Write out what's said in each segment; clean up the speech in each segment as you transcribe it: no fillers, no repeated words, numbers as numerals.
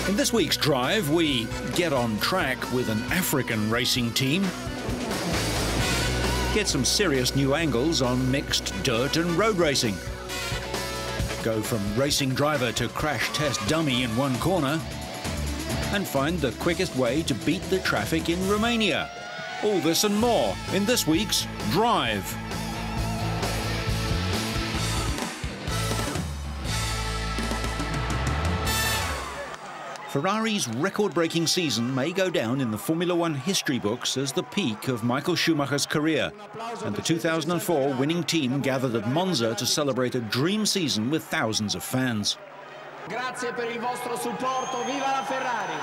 In this week's drive, we get on track with an African racing team, get some serious new angles on mixed dirt and road racing, go from racing driver to crash test dummy in one corner, and find the quickest way to beat the traffic in Romania. All this and more in this week's Drive. Ferrari's record-breaking season may go down in the Formula One history books as the peak of Michael Schumacher's career, and the 2004 winning team gathered at Monza to celebrate a dream season with thousands of fans. Grazie per il vostro supporto, viva la Ferrari!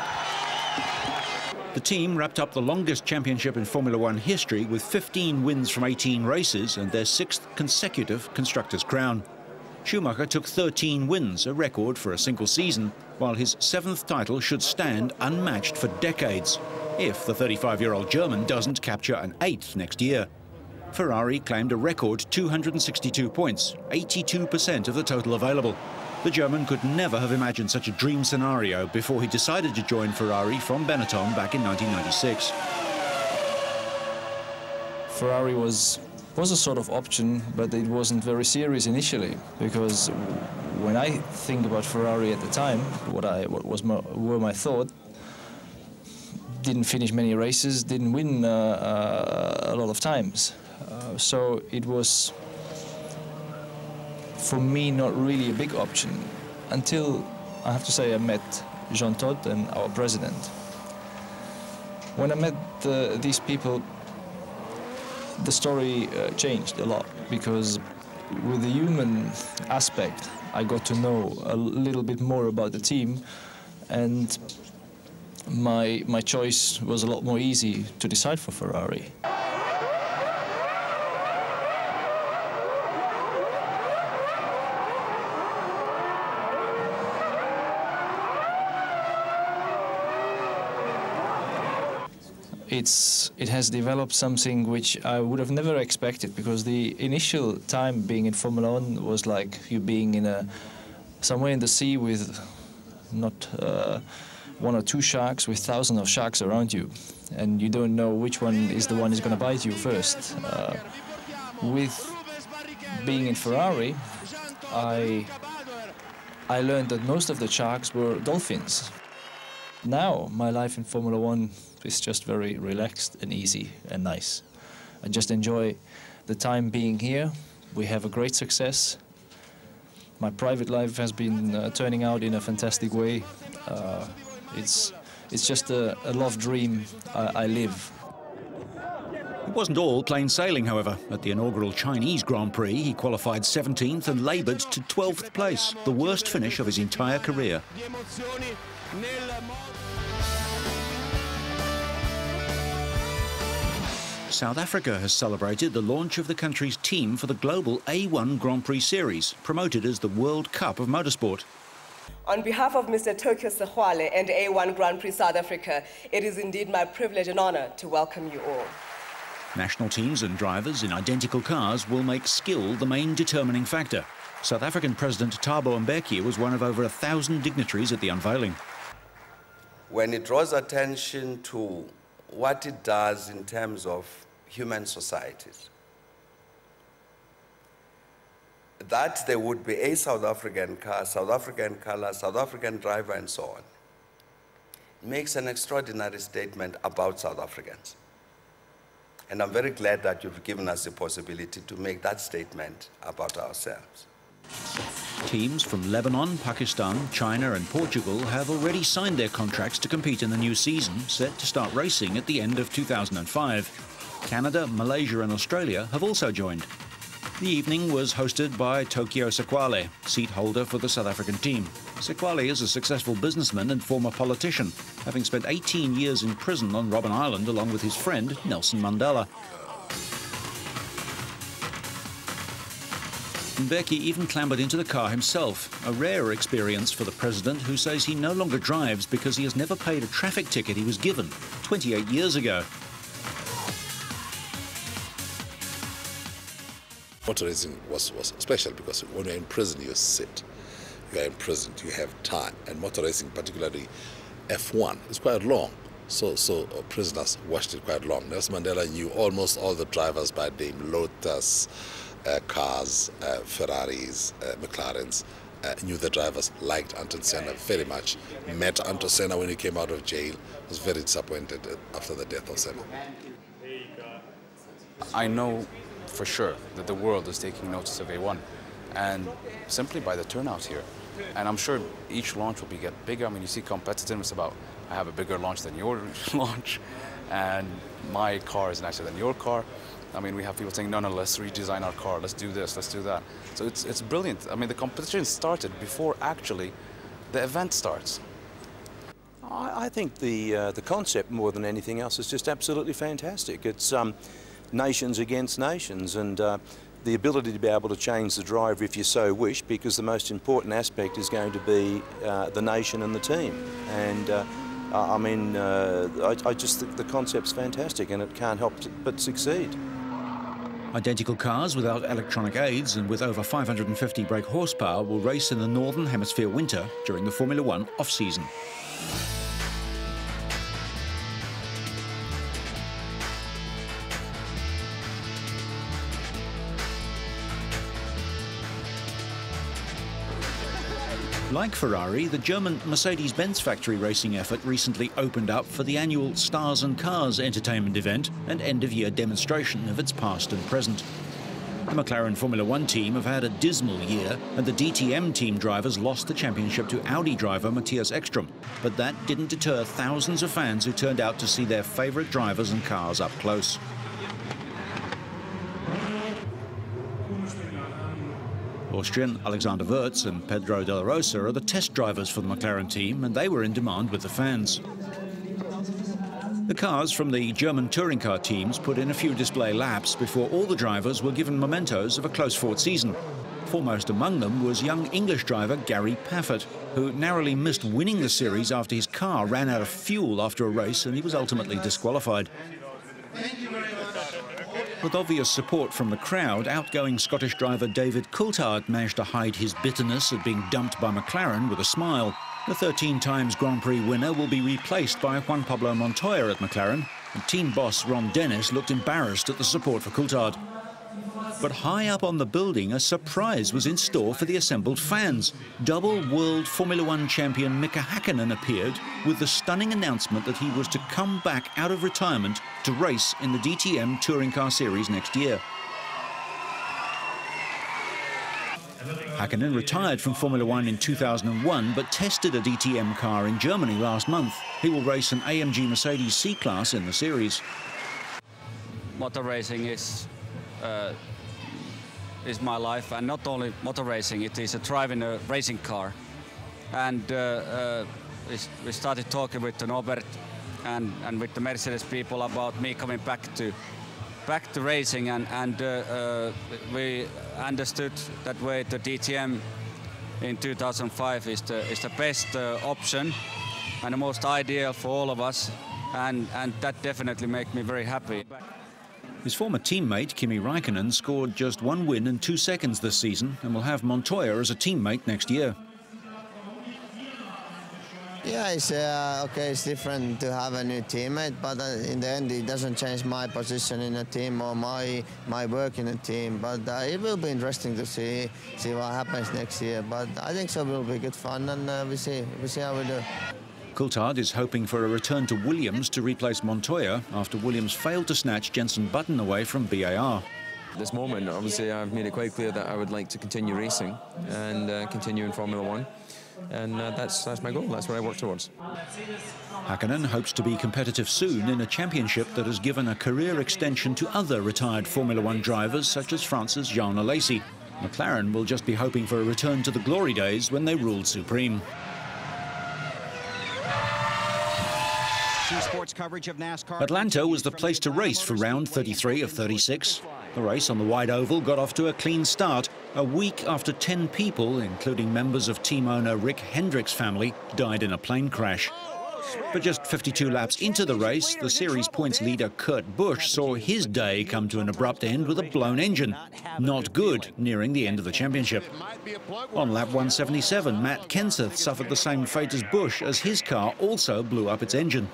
The team wrapped up the longest championship in Formula One history with 15 wins from 18 races and their 6th consecutive Constructors' crown. Schumacher took 13 wins, a record for a single season, while his 7th title should stand unmatched for decades, if the 35-year-old German doesn't capture an 8th next year. Ferrari claimed a record 262 points, 82% of the total available. The German could never have imagined such a dream scenario before he decided to join Ferrari from Benetton back in 1996. Ferrari was a sort of option, but it wasn't very serious initially, because when I think about Ferrari at the time, were my thought, didn't finish many races, didn't win a lot of times. So it was, for me, not really a big option, until, I have to say, I met Jean Todt and our president. When I met these people, the story changed a lot, because with the human aspect, I got to know a little bit more about the team, and my choice was a lot more easy to decide for Ferrari. It has developed something which I would have never expected, because the initial time being in Formula One was like you being in somewhere in the sea with not one or two sharks, with thousands of sharks around you, and you don't know which one is the one who's going to bite you first. With being in Ferrari, I learned that most of the sharks were dolphins. Now my life in Formula One is just very relaxed and easy and nice. I just enjoy the time being here. We have a great success. My private life has been turning out in a fantastic way. It's just a love dream I live. It wasn't all plain sailing, however. At the inaugural Chinese Grand Prix, he qualified 17th and laboured to 12th place, the worst finish of his entire career. South Africa has celebrated the launch of the country's team for the global A1 Grand Prix Series, promoted as the World Cup of Motorsport. On behalf of Mr. Tokyo Sexwale and A1 Grand Prix South Africa, it is indeed my privilege and honour to welcome you all. National teams and drivers in identical cars will make skill the main determining factor. South African President Thabo Mbeki was one of over 1,000 dignitaries at the unveiling. When it draws attention to what it does in terms of human societies, that there would be a South African car, South African color, South African driver, and so on, makes an extraordinary statement about South Africans. And I'm very glad that you've given us the possibility to make that statement about ourselves. Teams from Lebanon, Pakistan, China and Portugal have already signed their contracts to compete in the new season, set to start racing at the end of 2005. Canada, Malaysia and Australia have also joined. The evening was hosted by Tokyo Sexwale, seat holder for the South African team. Sexwale is a successful businessman and former politician, having spent 18 years in prison on Robben Island along with his friend Nelson Mandela. Mbeki even clambered into the car himself, a rare experience for the president, who says he no longer drives because he has never paid a traffic ticket he was given 28 years ago. Motor racing was special because when you're in prison, you sit. you are imprisoned, you have time. And motor racing, particularly F1, is quite long. So prisoners watched it quite long. Nelson Mandela knew almost all the drivers by name, Lotus, cars, Ferraris, McLarens. Knew the drivers, liked Ayrton Senna very much. Met Ayrton Senna when he came out of jail. Was very disappointed after the death of Senna. I know for sure that the world is taking notice of A1, and simply by the turnout here. And I'm sure each launch will get bigger. I mean, you see competitiveness about, I have a bigger launch than your launch, and my car is nicer than your car. I mean, we have people saying, no, let's redesign our car, let's do this, let's do that. So it's brilliant. I mean, the competition started before actually the event starts. I think the concept, more than anything else, is just absolutely fantastic. It's nations against nations, and the ability to be able to change the driver if you so wish, because the most important aspect is going to be the nation and the team. And I mean, I just think the concept's fantastic, and it can't help but succeed. Identical cars without electronic aids and with over 550 brake horsepower will race in the Northern Hemisphere winter during the Formula One off-season. Like Ferrari, the German Mercedes-Benz factory racing effort recently opened up for the annual Stars and Cars entertainment event and end-of-year demonstration of its past and present. The McLaren Formula One team have had a dismal year, and the DTM team drivers lost the championship to Audi driver Matthias Ekstrom. But that didn't deter thousands of fans who turned out to see their favourite drivers and cars up close. Austrian Alexander Wurz and Pedro de la Rosa are the test drivers for the McLaren team, and they were in demand with the fans. The cars from the German touring car teams put in a few display laps before all the drivers were given mementos of a close-fought season. Foremost among them was young English driver Gary Paffett, who narrowly missed winning the series after his car ran out of fuel after a race and he was ultimately disqualified. With obvious support from the crowd, outgoing Scottish driver David Coulthard managed to hide his bitterness at being dumped by McLaren with a smile. The 13 times Grand Prix winner will be replaced by Juan Pablo Montoya at McLaren, and team boss Ron Dennis looked embarrassed at the support for Coulthard. But high up on the building, a surprise was in store for the assembled fans. Double world Formula One champion Mika Häkkinen appeared with the stunning announcement that he was to come back out of retirement to race in the DTM Touring Car Series next year. Häkkinen retired from Formula One in 2001, but tested a DTM car in Germany last month. He will race an AMG Mercedes C-Class in the series. Motor racing is my life, and not only motor racing, it is driving a racing car. And we started talking with Norbert and with the Mercedes people about me coming back to racing, and we understood that way the DTM in 2005 is the best option and the most ideal for all of us, and that definitely makes me very happy. His former teammate, Kimi Räikkönen, scored just 1 win and 2 seconds this season and will have Montoya as a teammate next year. Yeah, it's okay, it's different to have a new teammate, but in the end it doesn't change my position in a team or my work in a team. But it will be interesting to see what happens next year. But I think so, it will be good fun, and we see how we do. Coulthard is hoping for a return to Williams to replace Montoya after Williams failed to snatch Jenson Button away from BAR. At this moment, obviously, I've made it quite clear that I would like to continue racing and continue in Formula One. And that's my goal. That's what I work towards. Häkkinen hopes to be competitive soon in a championship that has given a career extension to other retired Formula One drivers such as France's Jean Alesi. McLaren will just be hoping for a return to the glory days when they ruled supreme. Atlanta was the place to race for round 33 of 36. The race on the wide oval got off to a clean start a week after 10 people, including members of team owner Rick Hendrick's family, died in a plane crash. But just 52 laps into the race, the series points leader Kurt Busch saw his day come to an abrupt end with a blown engine. Not good, nearing the end of the championship. On lap 177, Matt Kenseth suffered the same fate as Busch as his car also blew up its engine.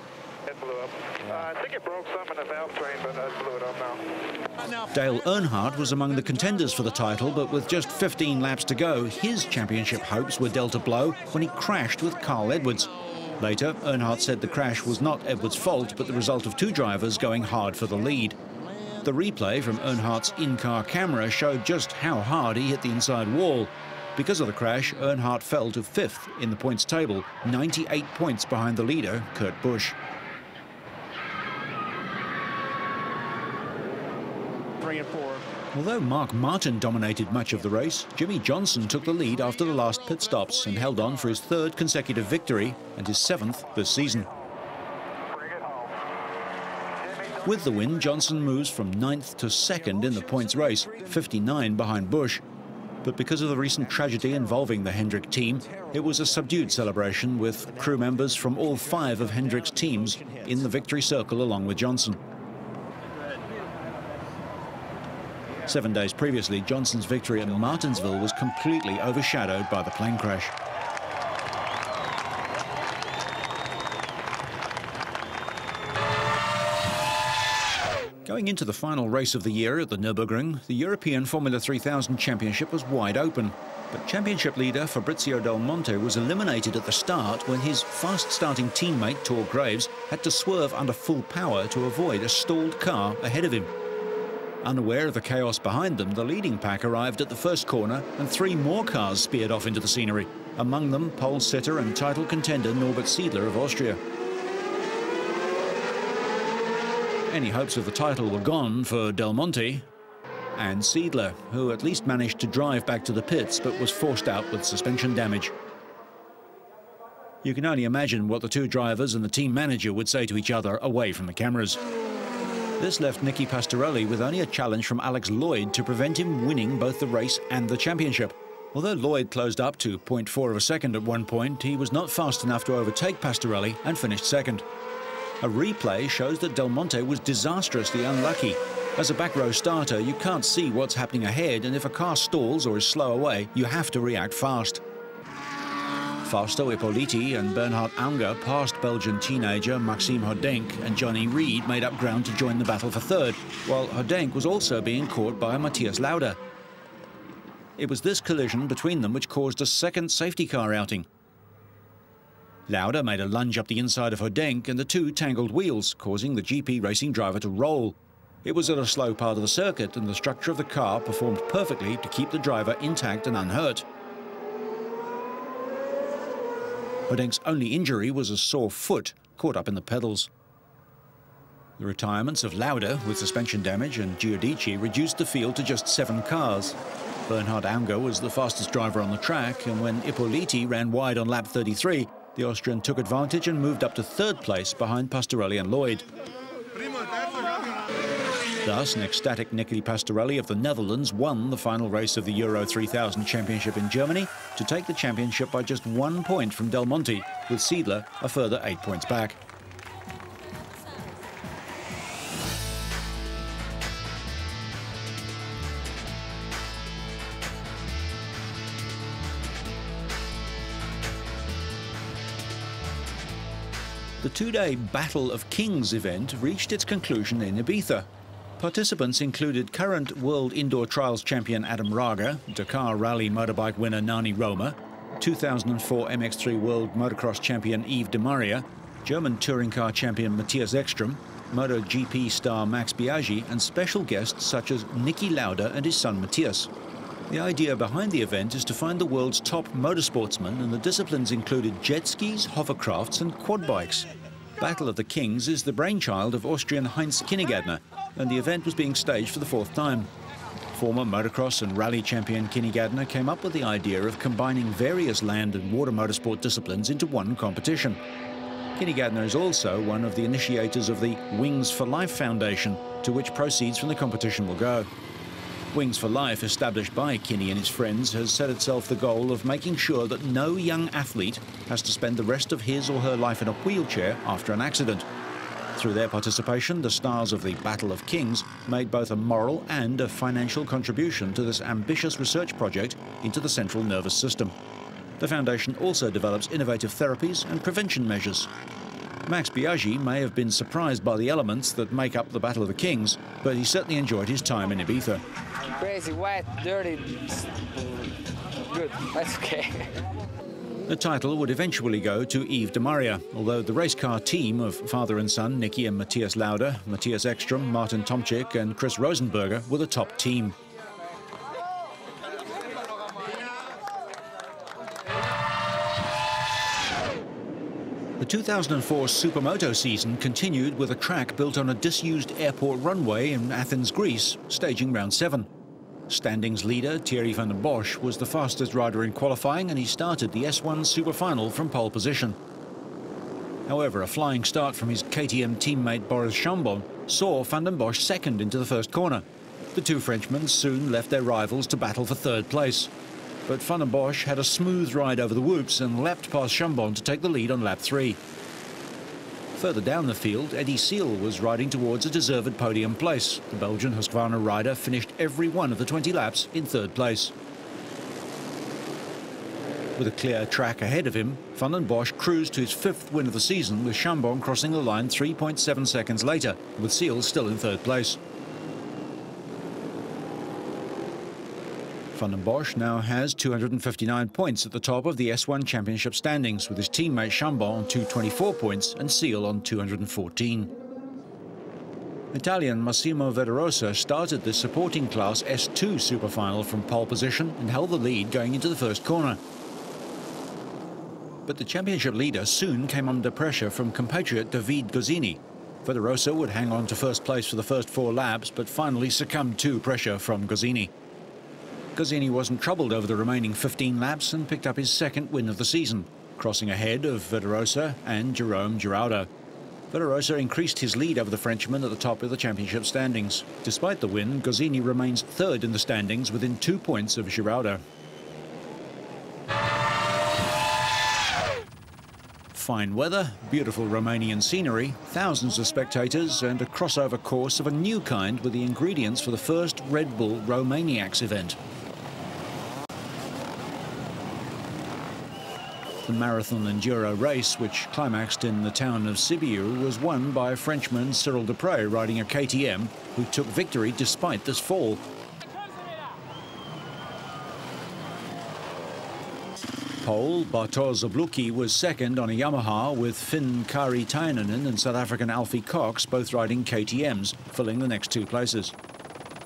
It blew up. I think it broke some in the valve train, but I blew it up now. Dale Earnhardt was among the contenders for the title, but with just 15 laps to go, his championship hopes were dealt a blow when he crashed with Carl Edwards. Later, Earnhardt said the crash was not Edwards' fault, but the result of two drivers going hard for the lead. The replay from Earnhardt's in-car camera showed just how hard he hit the inside wall. Because of the crash, Earnhardt fell to 5th in the points table, 98 points behind the leader, Kurt Busch. 3 and 4. Although Mark Martin dominated much of the race, Jimmy Johnson took the lead after the last pit stops and held on for his 3rd consecutive victory and his 7th this season. With the win, Johnson moves from 9th to 2nd in the points race, 59 behind Busch. But because of the recent tragedy involving the Hendrick team, it was a subdued celebration with crew members from all 5 of Hendrick's teams in the victory circle along with Johnson. 7 days previously, Johnson's victory at Martinsville was completely overshadowed by the plane crash. Going into the final race of the year at the Nürburgring, the European Formula 3000 Championship was wide open. But championship leader Fabrizio Del Monte was eliminated at the start when his fast-starting teammate Tor Graves had to swerve under full power to avoid a stalled car ahead of him. Unaware of the chaos behind them, the leading pack arrived at the first corner and 3 more cars speared off into the scenery, among them pole sitter and title contender Norbert Siedler of Austria. Any hopes of the title were gone for Del Monte and Siedler, who at least managed to drive back to the pits but was forced out with suspension damage. You can only imagine what the two drivers and the team manager would say to each other away from the cameras. This left Nicky Pastorelli with only a challenge from Alex Lloyd to prevent him winning both the race and the championship. Although Lloyd closed up to 0.4 of a second at one point, he was not fast enough to overtake Pastorelli and finished second. A replay shows that Del Monte was disastrously unlucky. As a back row starter, you can't see what's happening ahead, and if a car stalls or is slow away, you have to react fast. Fausto Ippoliti and Bernhard Aunger passed Belgian teenager Maxime Hodenk, and Johnny Reed made up ground to join the battle for 3rd, while Hodenk was also being caught by Matthias Lauda. It was this collision between them which caused a 2nd safety car outing. Lauda made a lunge up the inside of Hodenk and the two tangled wheels, causing the GP racing driver to roll. It was at a slow part of the circuit and the structure of the car performed perfectly to keep the driver intact and unhurt. Hodenk's only injury was a sore foot caught up in the pedals. The retirements of Lauda with suspension damage and Giudice reduced the field to just 7 cars. Bernhard Aunger was the fastest driver on the track, and when Ippoliti ran wide on lap 33, the Austrian took advantage and moved up to 3rd place behind Pastorelli and Lloyd. Thus, an ecstatic Nicky Pastorelli of the Netherlands won the final race of the Euro 3000 Championship in Germany to take the championship by just 1 point from Del Monte, with Siedler a further 8 points back. The 2-day Battle of Kings event reached its conclusion in Ibiza. Participants included current World Indoor Trials champion Adam Raga, Dakar Rally motorbike winner Nani Roma, 2004 MX3 World Motocross champion Yves de Maria, German touring car champion Matthias Ekstrom, MotoGP star Max Biaggi, and special guests such as Niki Lauda and his son Matthias. The idea behind the event is to find the world's top motorsportsmen, and the disciplines included jet skis, hovercrafts and quad bikes. Battle of the Kings is the brainchild of Austrian Heinz Kinnegadner, and the event was being staged for the 4th time. Former motocross and rally champion Kinnegadner came up with the idea of combining various land and water motorsport disciplines into one competition. Kinnegadner is also one of the initiators of the Wings for Life Foundation, to which proceeds from the competition will go. Wings for Life, established by Kinney and his friends, has set itself the goal of making sure that no young athlete has to spend the rest of his or her life in a wheelchair after an accident. Through their participation, the stars of the Battle of Kings made both a moral and a financial contribution to this ambitious research project into the central nervous system. The foundation also develops innovative therapies and prevention measures. Max Biaggi may have been surprised by the elements that make up the Battle of the Kings, but he certainly enjoyed his time in Ibiza. Crazy, wet, dirty. Good, that's okay. The title would eventually go to Yves de Maria, although the race car team of father and son, Nicky and Matthias Lauda, Matthias Ekstrom, Martin Tomczyk and Chris Rosenberger were the top team. The 2004 Supermoto season continued with a track built on a disused airport runway in Athens, Greece, staging round 7. Standings leader Thierry van den Bosch was the fastest rider in qualifying, and he started the S1 Super Final from pole position. However, a flying start from his KTM teammate Boris Chambon saw van den Bosch second into the first corner. The two Frenchmen soon left their rivals to battle for third place. But Van den Bosch had a smooth ride over the whoops and leapt past Chambon to take the lead on lap 3. Further down the field, Eddie Seal was riding towards a deserved podium place. The Belgian Husqvarna rider finished every one of the 20 laps in third place. With a clear track ahead of him, Van den Bosch cruised to his 5th win of the season, with Chambon crossing the line 3.7 seconds later, with Seal still in third place. Van den Bosch now has 259 points at the top of the S1 Championship standings, with his teammate Chambon on 224 points and Seal on 214. Italian Massimo Verderosa started the supporting class S2 Super Final from pole position and held the lead going into the first corner. But the championship leader soon came under pressure from compatriot David Gosini. Verderosa would hang on to first place for the first 4 laps, but finally succumbed to pressure from Gosini. Gosini wasn't troubled over the remaining 15 laps and picked up his 2nd win of the season, crossing ahead of Verderosa and Jerome Giraudo. Verderosa increased his lead over the Frenchman at the top of the championship standings. Despite the win, Gosini remains 3rd in the standings within 2 points of Giraudo. Fine weather, beautiful Romanian scenery, thousands of spectators and a crossover course of a new kind were the ingredients for the first Red Bull Romaniacs event. The marathon enduro race, which climaxed in the town of Sibiu, was won by Frenchman Cyril Dupre riding a KTM, who took victory despite this fall. Pole Bartosz Zabluki was 2nd on a Yamaha, with Finn Kari Tainanen and South African Alfie Cox both riding KTMs, filling the next 2 places.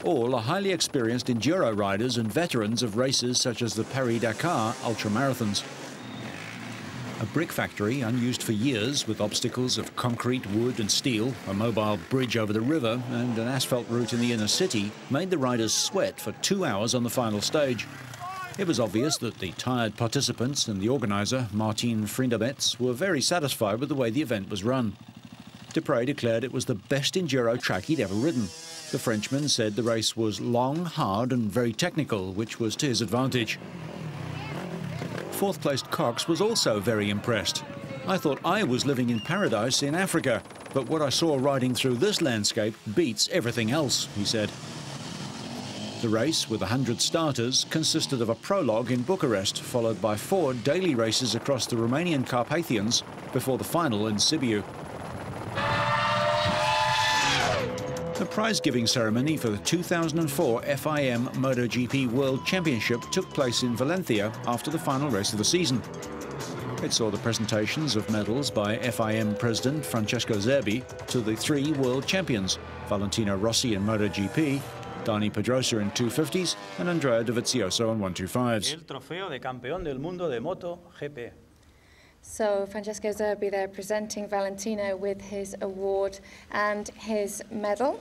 All are highly experienced enduro riders and veterans of races such as the Paris-Dakar ultramarathons. A brick factory, unused for years, with obstacles of concrete, wood and steel, a mobile bridge over the river and an asphalt route in the inner city, made the riders sweat for 2 hours on the final stage. It was obvious that the tired participants and the organiser, Martin Frindabets, were very satisfied with the way the event was run. Dupre declared it was the best enduro track he'd ever ridden. The Frenchman said the race was long, hard and very technical, which was to his advantage. 4th-placed Cox was also very impressed. I thought I was living in paradise in Africa, but what I saw riding through this landscape beats everything else, he said. The race, with 100 starters, consisted of a prologue in Bucharest, followed by 4 daily races across the Romanian Carpathians before the final in Sibiu. The prize-giving ceremony for the 2004 FIM MotoGP World Championship took place in Valencia after the final race of the season. It saw the presentations of medals by FIM President Francesco Zerbi to the 3 world champions, Valentino Rossi in MotoGP, Dani Pedrosa in 250s and Andrea Dovizioso on 125s. El trofeo de campeón del mundo de MotoGP. So Francesco Zerbi there presenting Valentino with his award and his medal.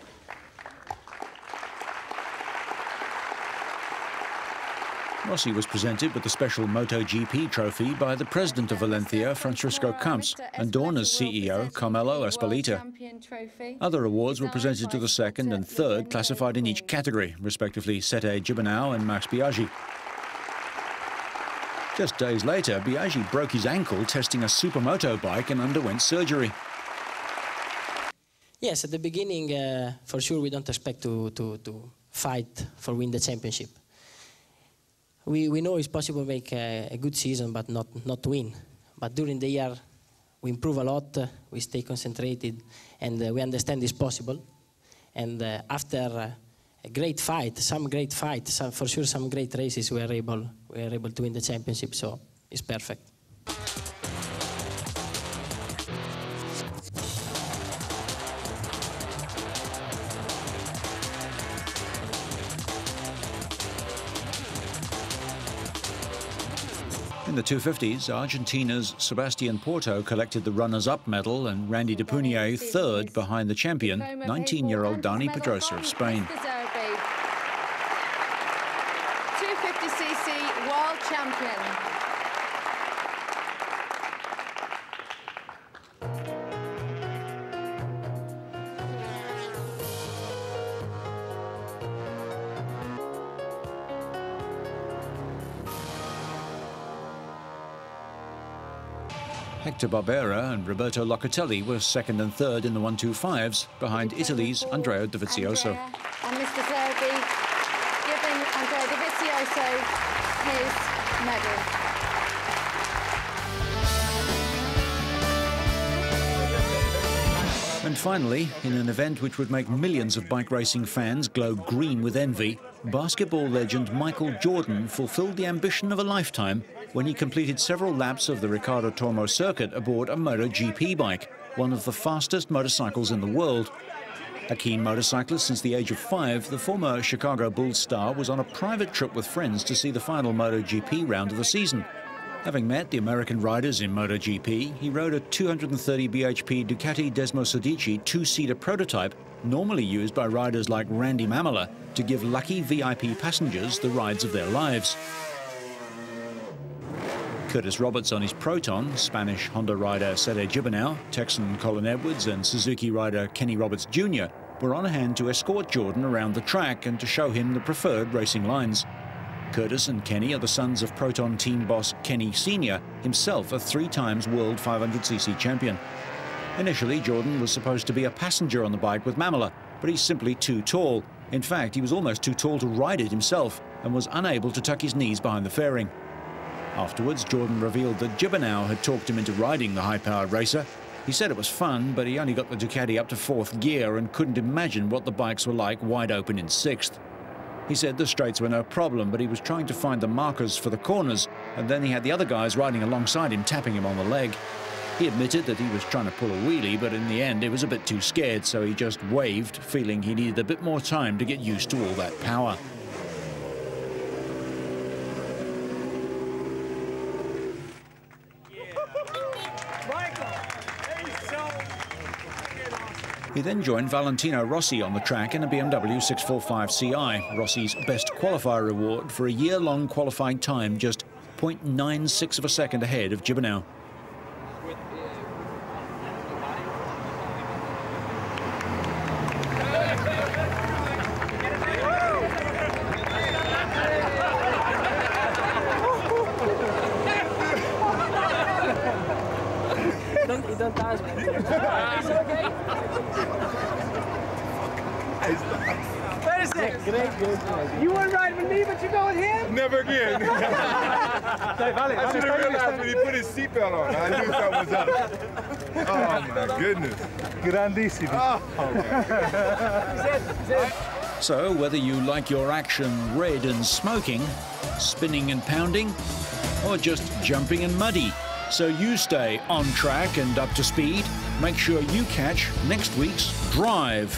Rossi was presented with the special MotoGP trophy by the president of Valencia, Francisco Camps, and Dorna's CEO, Carmelo Espeleta. Other awards were presented to the second and third, classified in each category, respectively Sete Gibernau and Max Biaggi. Just days later, Biaggi broke his ankle testing a supermoto bike and underwent surgery. Yes, at the beginning, for sure, we don't expect to fight for win the championship. We know it's possible to make a good season, but not win. But during the year, we improve a lot, we stay concentrated, and we understand it's possible. And after a great fight, for sure some great races, we are able to win the championship, so it's perfect. In the 250s, Argentina's Sebastian Porto collected the runners-up medal and Randy de Punier third behind the champion, 19-year-old Dani Pedrosa of Spain. 250cc world champion. Hector Barbera and Roberto Locatelli were second and third in the 125s, behind Italy's Andrea Dovizioso. And Mr. Zerbi giving Andrea Dovizioso his medal. And finally, in an event which would make millions of bike racing fans glow green with envy, basketball legend Michael Jordan fulfilled the ambition of a lifetime when he completed several laps of the Ricardo Tormo circuit aboard a MotoGP bike, one of the fastest motorcycles in the world. A keen motorcyclist since the age of 5, the former Chicago Bulls star was on a private trip with friends to see the final MotoGP round of the season. Having met the American riders in MotoGP, he rode a 230 bhp Ducati Desmosedici two-seater prototype, normally used by riders like Randy Mamola, to give lucky VIP passengers the rides of their lives. Curtis Roberts on his Proton, Spanish Honda rider Sete Gibernau, Texan Colin Edwards and Suzuki rider Kenny Roberts Jr. were on hand to escort Jordan around the track and to show him the preferred racing lines. Curtis and Kenny are the sons of Proton team boss Kenny Sr., himself a 3-times World 500cc champion. Initially, Jordan was supposed to be a passenger on the bike with Mamola, but he's simply too tall. In fact, he was almost too tall to ride it himself and was unable to tuck his knees behind the fairing. Afterwards, Jordan revealed that Gibernau had talked him into riding the high-powered racer. He said it was fun, but he only got the Ducati up to 4th gear and couldn't imagine what the bikes were like wide open in 6th. He said the straights were no problem, but he was trying to find the markers for the corners, and then he had the other guys riding alongside him, tapping him on the leg. He admitted that he was trying to pull a wheelie, but in the end he was a bit too scared, so he just waved, feeling he needed a bit more time to get used to all that power. He then joined Valentino Rossi on the track in a BMW 645Ci, Rossi's best qualifier award for a year-long qualifying time, just 0.96 of a second ahead of Gibernau. Don't touch me. It's okay. Great. You weren't riding with me, but you go with him? Never again. I should have realized when he put his seatbelt on. I knew something was up. Oh, my goodness. Grandissimo. So, whether you like your action red and smoking, spinning and pounding, or just jumping and muddy, so you stay on track and up to speed, make sure you catch next week's Drive.